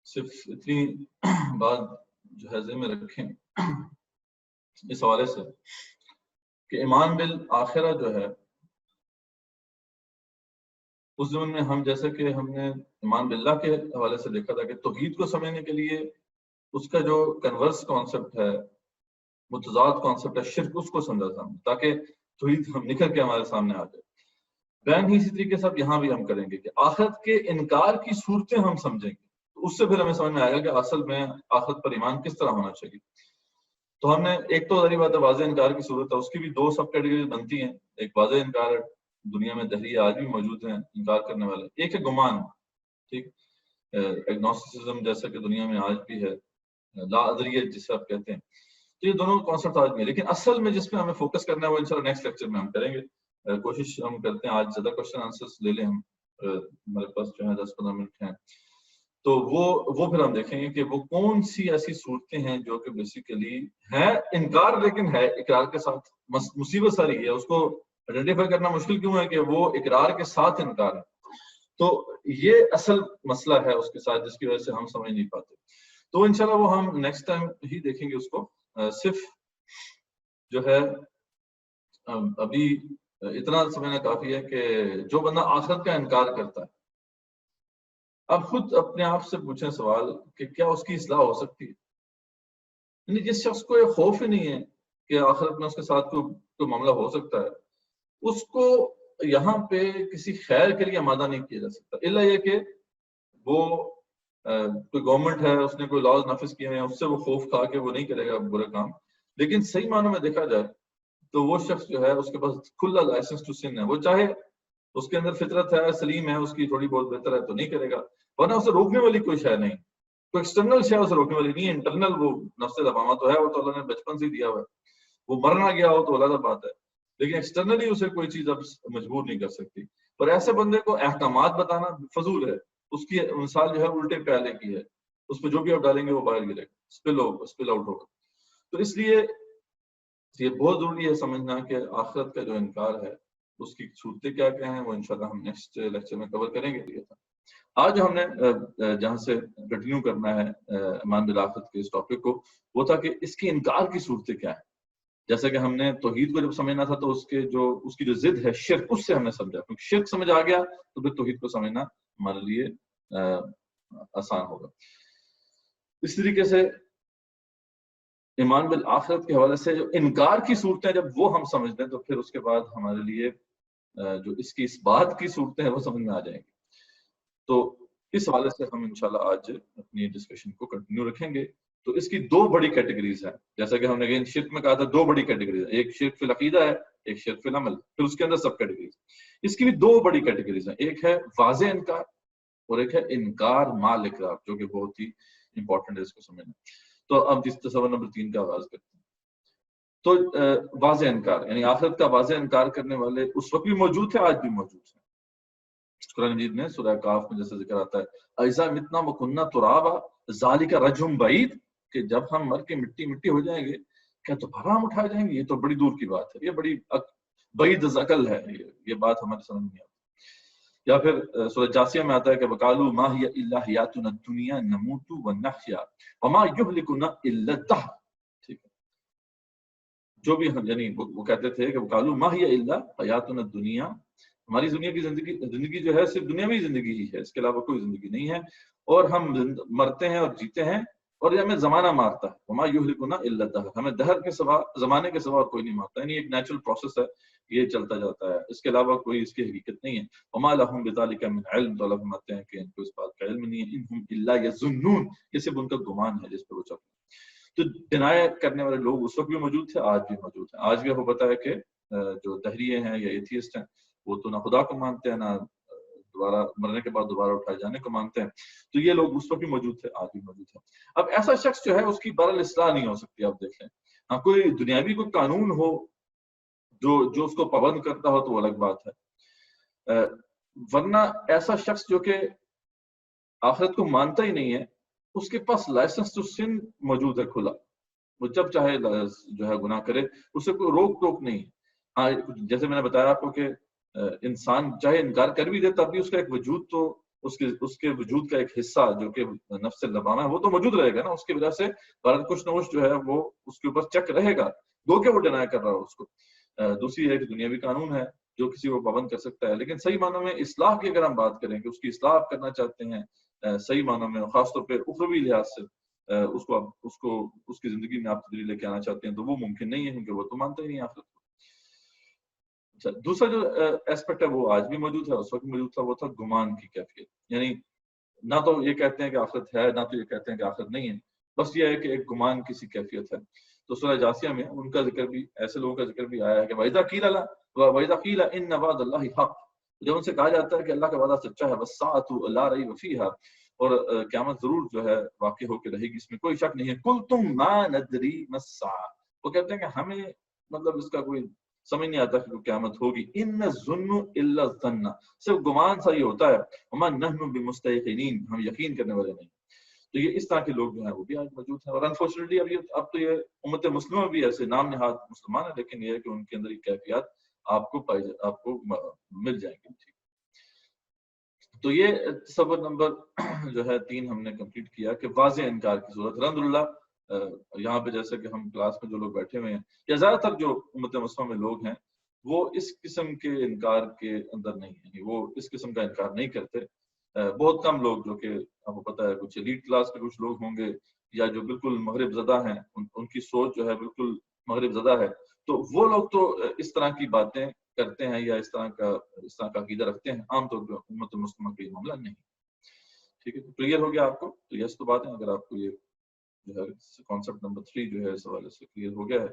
صرف اتنی بات جو ہے ذہن میں رکھیں اس حوالے سے کہ ایمان بالآخرہ جو ہے اس زمین میں ہم جیسے کہ ہم نے ایمان باللہ کے حوالے سے دیکھا تھا کہ توحید کو سمجھنے کے لیے اس کا جو کنورس کانسیپٹ ہے، متضاد کانسیپٹ ہے شرک، اس کو سمجھا تھا تاکہ توحید ہم نکل کے ہمارے سامنے آ جائے۔ بین ہی اسی طریقے سے اب یہاں بھی ہم کریں گے کہ آخرت کے انکار کی صورتیں ہم سمجھیں گے، اس سے پھر ہمیں سمجھ میں آئے گا کہ اصل میں آخرت پر ایمان کس طرح ہونا چاہیے۔ تو ہم نے ایک تو ظاہری بات ہے واضح انکار کی صورت ہے، اس کی بھی دو سب کیٹیگریز بنتی ہیں۔ ایک واضح انکار ہے، دنیا میں دہریے آج بھی موجود ہیں انکار کرنے والے، ایک ہے گمان، ٹھیک، ایگنوسٹسزم جیسا کہ دنیا میں آج بھی ہے، لا ادریت جسے آپ کہتے ہیں۔ تو یہ دونوں کانسیپٹ آج بھی ہیں، لیکن اصل میں جس پہ ہمیں فوکس کرنا ہے وہ انشاءاللہ نیکسٹ لیکچر میں ہم کریں گے۔ کوشش ہم کرتے ہیں آج زیادہ کوشچن آنسرس لے لیں ہم، ہمارے پاس جو ہے 10-15 منٹ ہیں، تو وہ پھر ہم دیکھیں گے کہ وہ کون سی ایسی صورتیں ہیں جو کہ بیسیکلی ہے انکار لیکن ہے اقرار کے ساتھ۔ مصیبت ساری ہے، اس کو آئیڈینٹیفائی کرنا مشکل کیوں ہے کہ وہ اقرار کے ساتھ انکار ہے۔ تو یہ اصل مسئلہ ہے اس کے ساتھ جس کی وجہ سے ہم سمجھ نہیں پاتے۔ تو انشاءاللہ وہ ہم نیکسٹ ٹائم ہی دیکھیں گے اس کو۔ صرف جو ہے ابھی اتنا سمجھنا کافی ہے کہ جو بندہ آخرت کا انکار کرتا ہے، اب خود اپنے آپ سے پوچھیں سوال کہ کیا اس کی اصلاح ہو سکتی ہے؟ یعنی جس شخص کو یہ خوف ہی نہیں ہے کہ آخرت میں اس کے ساتھ کوئی معاملہ ہو سکتا ہے، اس کو یہاں پہ کسی خیر کے لیے آمادہ نہیں کیا جا سکتا، الا یہ کہ وہ کوئی گورنمنٹ ہے، اس نے کوئی لاز نافذ کیے ہیں، اس سے وہ خوف کھا کے وہ نہیں کرے گا برے کام۔ لیکن صحیح معنوں میں دیکھا جائے تو وہ شخص جو ہے اس کے پاس کھلا لائسنس ٹو سن ہے، وہ چاہے اس کے اندر فطرت ہے، سلیم ہے، اس کی تھوڑی بہت بہتر ہے تو نہیں کرے گا، ورنہ اسے روکنے والی کوئی شے نہیں، کوئی ایکسٹرنل شے اسے روکنے والی نہیں ہے۔ انٹرنل وہ نفس لوامہ تو ہے، وہ تو اللہ نے بچپن سے ہی دیا ہوا ہے، وہ مرنا گیا ہو تو علیحدہ بات ہے، لیکن ایکسٹرنلی اسے کوئی چیز اب مجبور نہیں کر سکتی۔ اور ایسے بندے کو احکامات بتانا فضول ہے، اس کی مثال جو ہے الٹے پیالے کی ہے، اس پہ جو بھی آپ ڈالیں گے وہ باہر گرے گا، اسپل آؤٹ ہوگا۔ تو اس لیے یہ بہت ضروری ہے سمجھنا کہ آخرت کا جو انکار ہے اس کی صورتیں کیا کیا ہیں، وہ انشاءاللہ ہم نیکسٹ لیکچر میں کور کریں گے۔ آج ہم نے جہاں سے کنٹینیو کرنا ہے ایمان بالآخرت کے اس ٹاپک کو، وہ تھا کہ اس کی انکار کی صورتیں کیا ہیں۔ جیسا کہ ہم نے توحید کو جب سمجھنا تھا تو اس کی جو ضد ہے شرک، اس سے ہم نے سمجھا، کیونکہ شرک سمجھ آ گیا تو پھر توحید کو سمجھنا ہمارے لیے آسان ہوگا۔ اس طریقے سے ایمان بالآخرت کے حوالے سے جو انکار کی صورتیں جب وہ ہم سمجھتے ہیں تو پھر اس کے بعد ہمارے لیے جو اس کی اس بات کی صورتیں ہیں وہ سمجھ میں آ جائیں گی۔ تو اس حوالے سے ہم انشاءاللہ آج اپنی ڈسکشن کو کنٹینیو رکھیں گے۔ تو اس کی دو بڑی کیٹیگریز ہیں، جیسا کہ ہم نے شرک میں کہا تھا دو بڑی کیٹیگریز ہیں، ایک شرک فی العقیدہ ہے، ایک شرک فی العمل، پھر اس کے اندر سب کیٹیگریز۔ اس کی بھی دو بڑی کیٹیگریز ہیں، ایک ہے واضح انکار اور ایک ہے انکار مال اقرار، جو کہ بہت ہی امپورٹنٹ ہے اس کو سمجھنا۔ تو اب جس تصور نمبر 3 کا آغاز کرتے ہیں۔ تو واضح انکار یعنی آخرت کا واضح انکار کرنے والے اس وقت بھی موجود تھے، آج بھی موجود ہیں۔ قرآن مجید میں سورہ کاف میں جیسے ذکر آتا ہے اذا متنا وکنا ترابا ذالک رجم بعید، کہ جب ہم مر کے مٹی مٹی ہو جائیں گے کیا دوبارہ ہم اٹھائے جائیں گے؟ یہ تو بڑی دور کی بات ہے، یہ بڑی بعید عقل ہے، یہ بات ہمارے سمجھ نہیں آتی۔ یا پھر سورہ جاثیہ میں آتا ہے کہ وقالوا ما هي الا حیاتنا الدنیا نموت ونحیا وما یهلکنا الا الدهر، ٹھیک ہے، جو بھی ہم یعنی وہ کہتے تھے کہ وقالوا ما هي الا حیاتنا الدنیا، ہماری دنیا کی زندگی جو ہے صرف دنیاوی زندگی ہی ہے، اس کے علاوہ کوئی زندگی نہیں ہے، اور ہم مرتے ہیں اور جیتے ہیں اور یہ ہمیں زمانہ مارتا ہے، وما یهلکنا الا الدهر، ہمیں دہر کے سوا، زمانے کے سوا کوئی نہیں مارتا، یعنی ایک نیچرل پروسیس ہے، یہ چلتا جاتا ہے، اس کے علاوہ کوئی اس کی حقیقت نہیں ہے۔ وما لهم بذلك من علم، تو اللہ فرماتے ہیں کہ ان کو اس بات کا علم نہیں ہے، انہم الا یظنون، یہ صرف ان کا گمان ہے جس پہ وہ چل رہے ہیں۔ تو ڈینائی کرنے والے لوگ اس وقت بھی موجود تھے، آج بھی موجود ہیں۔ آج بھی آپ کو پتا ہے کہ جو دہریے ہیں یا ایتھیسٹ ہیں وہ تو نہ خدا کو مانتے ہیں، نہ دوبارہ مرنے کے بعد دوبارہ اٹھائے جانے کو مانتے ہیں، تو یہ لوگ اس وقت بھی موجود تھے، آج بھی موجود ہیں۔ اب ایسا شخص جو ہے اس کی بہرحال اصلاح نہیں ہو سکتی، آپ دیکھ لیں، ہاں کوئی دنیاوی کوئی قانون ہو جو اس کو پابند کرتا ہو تو وہ الگ بات ہے، ورنہ ایسا شخص جو کہ آخرت کو مانتا ہی نہیں ہے، اس کے پاس لائسنس ٹو سن موجود ہے کھلا، وہ جب چاہے جو ہے گناہ کرے، اسے کوئی روک ٹوک نہیں۔ ہاں جیسے میں نے بتایا آپ کو کہ انسان چاہے انکار کر بھی دے تب بھی اس کا ایک وجود تو اس کے وجود کا ایک حصہ جو کہ نفس لوامہ ہے وہ تو موجود رہے گا نا، اس کی وجہ سے کچھ نہ کچھ جو ہے وہ اس کے اوپر چیک رہے گا، دو کہ وہ ڈینائی کر رہا ہو اس کو۔ دوسری ہے کہ دنیاوی قانون ہے جو کسی کو پابند کر سکتا ہے، لیکن صحیح معنوں میں اصلاح کی اگر ہم بات کریں کہ اس کی اصلاح کرنا چاہتے ہیں صحیح معنوں میں، خاص طور پہ اخروی لحاظ سے اس کی زندگی میں آپ تبدیلی لے کے آنا چاہتے ہیں، تو وہ ممکن نہیں ہے کیونکہ وہ تو مانتا ہی نہیں آخرت کو۔ اچھا، دوسرا جو ایسپیکٹ ہے وہ آج بھی موجود ہے، اس وقت موجود تھا، وہ تھا گمان کی کیفیت، یعنی نہ تو یہ کہتے ہیں کہ آخرت ہے، نہ تو یہ کہتے ہیں کہ آخرت نہیں ہے، بس یہ ہے کہ ایک گمان کسی کیفیت ہے۔ تو سورہ جاثیہ میں ان کا ذکر بھی، ایسے لوگوں کا ذکر بھی آیا ہے کہ وَإِذَا قِيلَ إِنَّ وَعْدَ اللَّهِ حَقٌّ، جب ان سے کہا جاتا ہے کہ اللہ کا وعدہ سچا ہے، وَالسَّاعَةُ لَا رَيْبَ فِيهَا، اور قیامت ضرور جو ہے واقع ہو کے رہے گی، اس میں کوئی شک نہیں ہے، قُلْتُم مَا نَدْرِي مَا السَّاعَةُ، وہ کہتے ہیں کہ ہمیں مطلب اس کا کوئی سمجھ نہیں آتا کہ قیامت ہوگی، إِنَّ الظُّنُّ إِلَّا الظَّنَّ، صرف گمان سا ہی ہوتا ہے، وَمَا نَحْنُ بِمُسْتَيْقِنِينَ، ہم یقین کرنے والے نہیں۔ تو یہ اس طرح کے لوگ جو ہیں وہ بھی آج موجود ہیں، اور انفارچونیٹلی اب تو یہ امت مسلمہ بھی ایسے نام نہاد مسلمان ہے، لیکن یہ ہے کہ ان کے اندر یہ کیفیات آپ کو مل جائیں گی۔ ٹھیک، تو یہ تصور نمبر جو ہے 3 ہم نے کمپلیٹ کیا کہ واضح انکار کی صورت، الحمدللہ یہاں پہ جیسے کہ ہم کلاس میں جو لوگ بیٹھے ہوئے ہیں یا زیادہ تر جو امت مسلمہ میں لوگ ہیں وہ اس قسم کے انکار کے اندر نہیں ہیں، وہ اس قسم کا انکار نہیں کرتے۔ بہت کم لوگ جو کہ آپ کو پتا ہے کچھ ایلیٹ کلاس کے کچھ لوگ ہوں گے یا جو بالکل مغرب زدہ ہیں، ان کی سوچ جو ہے بالکل مغرب زدہ ہے، تو وہ لوگ تو اس طرح کی باتیں کرتے ہیں یا اس طرح کا عقیدہ رکھتے ہیں، عام طور پر امت مسلمہ کا یہ معاملہ نہیں۔ ٹھیک ہے، تو کلیئر ہو گیا آپ کو؟ تو یس تو بات ہے، اگر آپ کو یہ جو ہے کانسیپٹ نمبر 3 جو ہے اس حوالے سے کلیئر ہو گیا ہے